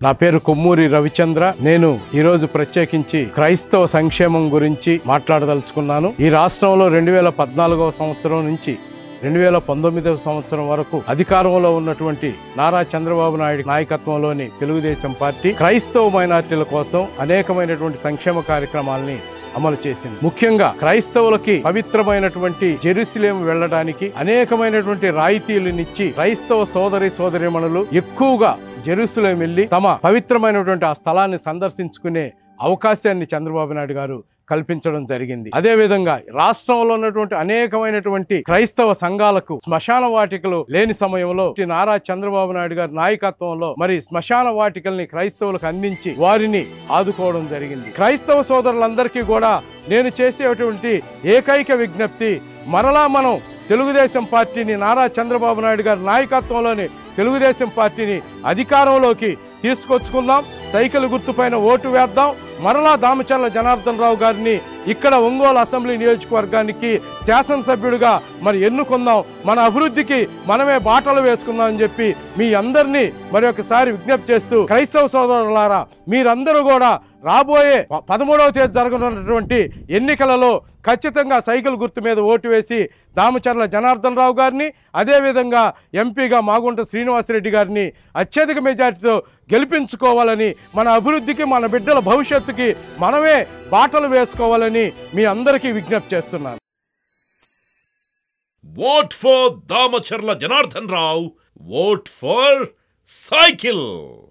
నా పేరు కొమ్మూరి రవిచంద్ర. నేను ఈరోజు ప్రత్యేకించి క్రైస్తవ సంక్షేమం గురించి మాట్లాడదలుచుకున్నాను. ఈ రాష్ట్రంలో 2014వ సంవత్సరం నుంచి 2019వ సంవత్సరం వరకు అధికారంలో ఉన్నటువంటి నారా చంద్రబాబు నాయుడు నాయకత్వంలోని తెలుగుదేశం పార్టీ క్రైస్తవ మైనార్టీల కోసం అనేకమైనటువంటి సంక్షేమ కార్యక్రమాలని అమలు చేసింది. ముఖ్యంగా క్రైస్తవులకి పవిత్రమైనటువంటి జెరూసలేం వెళ్ళడానికి అనేకమైనటువంటి రాయితీలనిచ్చి క్రైస్తవ సోదరీమణులు ఎక్కువగా జెరూసలేం వెళ్లి తమ పవిత్రమైనటువంటి ఆ స్థలాన్ని సందర్శించుకునే అవకాశాన్ని చంద్రబాబు నాయుడు గారు కల్పించడం జరిగింది. అదే విధంగా రాష్ట్రంలో ఉన్నటువంటి అనేకమైనటువంటి క్రైస్తవ సంఘాలకు శ్మశాన వాటికలు లేని సమయంలో నారా చంద్రబాబు నాయుడు గారి నాయకత్వంలో మరి శ్మశాన వాటికల్ని క్రైస్తవులకు అందించి వారిని ఆదుకోవడం జరిగింది. క్రైస్తవ సోదరులందరికీ కూడా నేను చేసేటువంటి ఏకైక విజ్ఞప్తి, మరలా మనం తెలుగుదేశం పార్టీని, నారా చంద్రబాబు నాయుడు గారి నాయకత్వంలోని తెలుగుదేశం పార్టీని అధికారంలోకి తీసుకొచ్చుకుందాం. సైకిల్ గుర్తుపైన ఓటు వేద్దాం. మరలా దామచర్ల జనార్దన్ రావు గారిని ఇక్కడ ఒంగోలు అసెంబ్లీ నియోజకవర్గానికి శాసనసభ్యుడిగా మరి ఎన్నుకుందాం. మన అభివృద్ధికి మనమే బాటలు వేసుకుందాం అని చెప్పి మీ అందరినీ మరి ఒకసారి విజ్ఞప్తి చేస్తూ, క్రైస్తవ సోదరులారా, మీరందరూ కూడా రాబోయే 13వ తేదీ జరగనున్నటువంటి ఎన్నికలలో ఖచ్చితంగా సైకిల్ గుర్తు మీద ఓటు వేసి దామచర్ల జనార్దన్ రావు గారిని, అదేవిధంగా ఎంపీగా మాగుంట శ్రీనివాసరెడ్డి గారిని అత్యధిక మెజార్టీతో గెలిపించుకోవాలని, మన అభివృద్ధికి, మన బిడ్డల భవిష్యత్తుకి మనమే బాటలు వేసుకోవాలని మీ అందరికీ విజ్ఞప్తి చేస్తున్నాను. Vote for Damacharla Janardhan Rao. Vote for Cycle.